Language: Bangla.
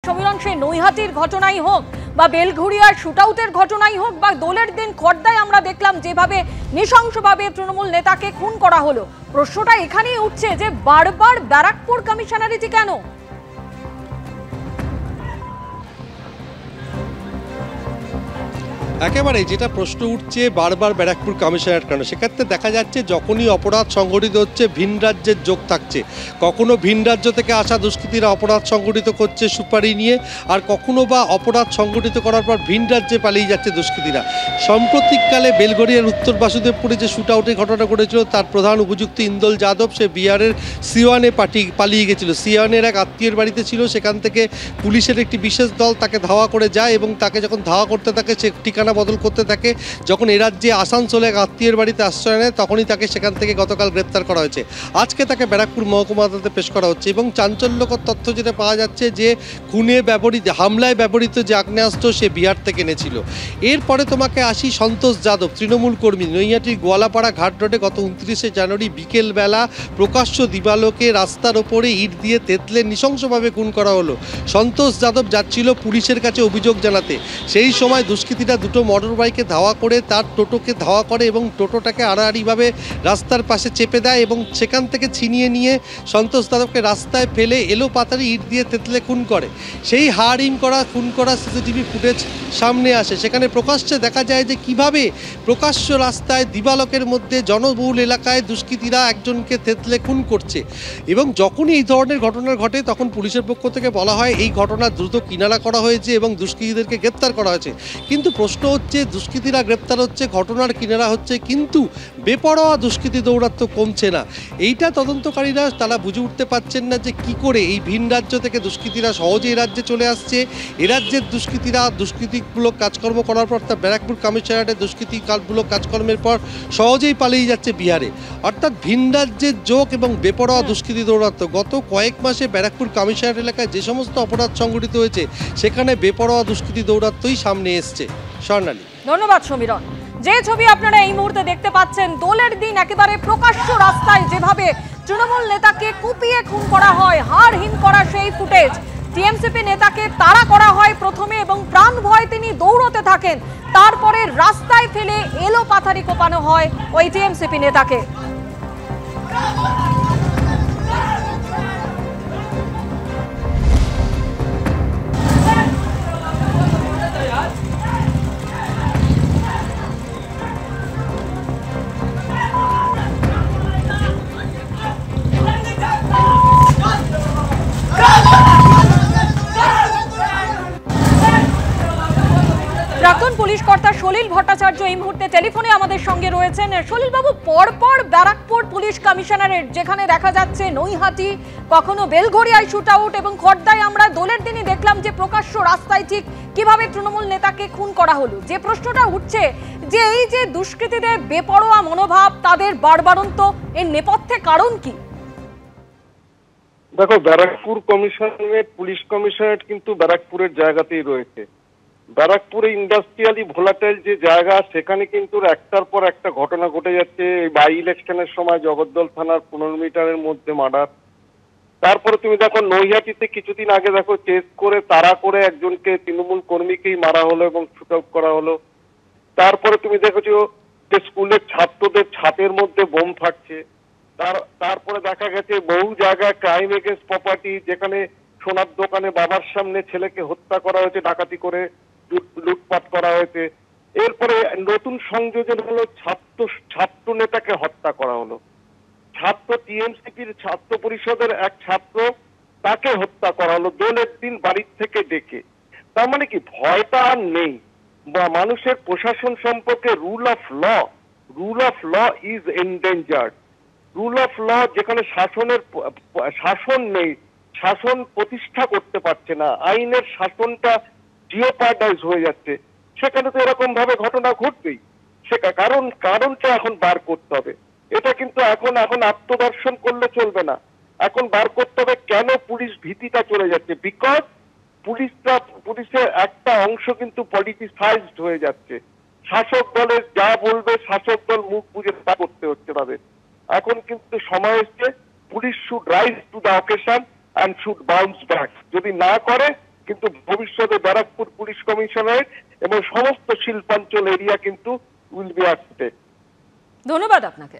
সমীরণ, সেই নৈহাটির ঘটনাই হোক বা বেলঘড়িয়ার শুটআউটের ঘটনাই হোক বা দোলের দিন খড়দায় আমরা দেখলাম যেভাবে নৃশংসভাবে তৃণমূল নেতাকে খুন করা হলো, প্রশ্নটা এখানেই উঠছে যে বারবার ব্যারাকপুর কমিশনারেটই কেন? একেবারে যেটা প্রশ্ন উঠছে বারবার ব্যারাকপুর কমিশনারেট কেন, সেক্ষেত্রে দেখা যাচ্ছে যখনই অপরাধ সংগঠিত হচ্ছে ভিন রাজ্যের যোগ থাকছে। কখনো ভিন রাজ্য থেকে আসা দুষ্কৃতীরা অপরাধ সংগঠিত করছে সুপারি নিয়ে, আর কখনো বা অপরাধ সংগঠিত করার পর ভিন রাজ্যে পালিয়ে যাচ্ছে দুষ্কৃতীরা। সাম্প্রতিককালে বেলঘড়িয়ার উত্তর বাসুদেবপুরে যে শুট আউটের ঘটনা ঘটেছিল, তার প্রধান অভিযুক্ত ইন্দল যাদব সে বিহারের সিওয়ানে পালিয়ে গেছিল। সিওয়ানের এক আত্মীয়ের বাড়িতে ছিল, সেখান থেকে পুলিশের একটি বিশেষ দল তাকে ধাওয়া করে যায় এবং তাকে যখন ধাওয়া করতে থাকে সে ঠিকানা বদল করতে থাকে। যখন এ রাজ্যে আসানসোলে এক আত্মীয়ের বাড়িতে আশ্রয় নেয়, তখনই তাকে সেখান থেকে গতকাল গ্রেপ্তার করা হয়েছে। আজকে তাকে ব্যারাকপুর মহকুমা আদালতে পেশ করা হচ্ছে এবং চাঞ্চল্যকর তথ্য যেটা পাওয়া যাচ্ছে যে হামলায় ব্যবহৃত যে আগ্নেয়াস্ত্র সে বিহার থেকে এনেছিল। এরপরে তোমাকে আসি সন্তোষ যাদব, তৃণমূল কর্মী, নৈহাটির গোয়ালাপাড়া ঘাট রোডে গত 29শে জানুয়ারি বিকেলবেলা প্রকাশ্য দিবালোকে রাস্তার ওপরে ইট দিয়ে তেতলে নৃশংসভাবে খুন করা হলো। সন্তোষ যাদব যাচ্ছিল পুলিশের কাছে অভিযোগ জানাতে, সেই সময় দুষ্কৃতীরা দুটো মোটর বাইকে ধাওয়া করে তার টোটোকে ধাওয়া করে এবং টোটোটাকে আড়াআড়িভাবে রাস্তার পাশে চেপে দেয় এবং সেখান থেকে ছিনিয়ে নিয়ে সন্তোষ যাদবকে রাস্তায় ফেলে এলো পাতারি ইট দিয়ে তেতলে খুন করে। সেই হাড়হিম করা খুন করা সিসিটিভি ফুটেজ সামনে আসে। সেখানে প্রকাশ্যে দেখা যায় যে কিভাবে প্রকাশ্য রাস্তায় দিবালোকের মধ্যে জনবহুল এলাকায় দুষ্কৃতীরা একজনকে তেতলে খুন করছে। এবং যখনই এই ধরনের ঘটনা ঘটে তখন পুলিশের পক্ষ থেকে বলা হয় এই ঘটনা দ্রুত কিনারা করা হয়েছে এবং দুষ্কৃতীদেরকে গ্রেপ্তার করা হয়েছে। কিন্তু প্রশ্ন হচ্ছে দুষ্কৃতীরা গ্রেপ্তার হচ্ছে, ঘটনার কিনারা হচ্ছে, কিন্তু বেপরোয়া দুষ্কৃতী দৌরাত্ম্য কমছে না। এইটা তদন্তকারীরা তারা বুঝে উঠতে পারছেন না যে কি করে এই ভিন রাজ্য থেকে দুষ্কৃতীরা সহজে এই রাজ্যে চলে আসছে। এ রাজ্যের দুষ্কৃতীরা দুষ্কৃতিমূলক কাজকর্ম করার পর তা ব্যারাকপুর কমিশনারেটে দুষ্কৃতিমূলক কাজকর্মের পর সহজেই পালিয়ে যাচ্ছে বিহারে। অর্থাৎ ভিন রাজ্যের যোগ এবং বেপরোয়া দুষ্কৃতী দৌরাত্ম্য। গত কয়েক মাসে ব্যারাকপুর কমিশনারেট এলাকায় যে সমস্ত অপরাধ সংঘটিত হয়েছে সেখানে বেপরোয়া দুষ্কৃতী দৌরাত্ম্যই সামনে এসছে। স্বর্ণালী, ধন্যবাদ সমীরণ। যে ছবি আপনারা এই মুহূর্তে দেখতে পাচ্ছেন, দোলের দিন একেবারে প্রকাশ্য রাস্তায় যেভাবে তৃণমূল নেতাকে কুপিয়ে খুন করা হয়, হাড়হিম করা সেই ফুটেজ। টিএমসিপি নেতাকে তাড়া করা হয় প্রথমে এবং প্রাণ ভয় তিনি দৌড়তে থাকেন, তারপরে রাস্তায় ফেলে এলো পাথারি কোপানো হয় ওই টিএমসিপি নেতাকে। প্রাক্তন পুলিশ কর্তা সলিল ভট্টাচার্য এই মুহূর্তে টেলিফোনে আমাদের সঙ্গে রয়েছেন। সলিল বাবু, পরপর ব্যারাকপুর পুলিশ কমিশনারেট যেখানে দেখা যাচ্ছে নৈহাটি, কখনো বেলঘড়িয়ায় শুট আউট এবং খড়দায় আমরা দোলের দিনই দেখলাম যে প্রকাশ্য রাস্তায় ঠিক কিভাবে তৃণমূল নেতাকে খুন করা হলো। যে প্রশ্নটা উঠছে যে এই যে দুষ্কৃতীদের বেপরোয়া মনোভাব, তাদের বাড়বাড়ন্ত, এর নেপথ্যে কারণ কি? দেখো, ব্যারাকপুর কমিশনারেট পুলিশ কমিশনারেট কিন্তু ব্যারাকপুরের জায়গাতেই রয়েছে। ব্যারাকপুরে ইন্ডাস্ট্রিয়ালি ভোলাটাইল যে জায়গা, সেখানে কিন্তু একটার পর একটা ঘটনা ঘটে যাচ্ছে। বাই ইলেকশনের সময় জগদ্দল থানার 15 মিটারের মধ্যে মার্ডার। তারপরে তুমি দেখো নৈহাটিতে কিছুদিন আগে দেখো চেস করে তাড়া করে একজনকে তৃণমূল কর্মীকেই মারা হলো এবং শুট আউট করা হলো। তারপরে তুমি দেখেছো যে স্কুলের ছাত্রদের ছাদের মধ্যে বোম ফাটছে। তারপরে দেখা গেছে বহু জায়গায় ক্রাইম এগেন্স্ট প্রপার্টি, যেখানে সোনার দোকানে বাবার সামনে ছেলেকে হত্যা করা হয়েছে, ডাকাতি করে লুটপাট করা হয়েছে। এরপরে নতুন সংযোজন হলো ছাত্র নেতাকে হত্যা করা হলো। ছাত্র টিএমসিপির ছাত্র পরিষদের এক ছাত্র, তাকে হত্যা করা হলো দোলের দিন বাড়ির থেকে ডেকে। তার মানে কি ভয়টা আর নেই, বা মানুষের প্রশাসন সম্পর্কে rule of law is endangered. Rule of law যেখানে শাসন নেই, শাসন প্রতিষ্ঠা করতে পারছে না, আইনের শাসনটা জিওপার্ডাইজ হয়ে যাচ্ছে, সেখানে তো এরকম ভাবে ঘটনা ঘটবেই। কারণটা এখন বার করতে হবে। এটা কিন্তু এখন আত্মদর্শন করলে চলবে না, এখন বার করতে হবে কেন পুলিশ ভীতিটা চলে যাচ্ছে। বিকজ পুলিশের একটা অংশ কিন্তু পলিটিসাইজড হয়ে যাচ্ছে। শাসক দলের যা বলবে শাসক দল মুখ বুজে তা করতে হচ্ছে তাদের। এখন কিন্তু সময় এসছে police should rise to the occasion and should bounce back. যদি না করে কিন্তু ভবিষ্যতে ব্যারাকপুর পুলিশ কমিশনারেট এবং সমস্ত শিল্পাঞ্চল এরিয়া কিন্তু উইল বি অ্যাট স্টেক। ধন্যবাদ আপনাকে।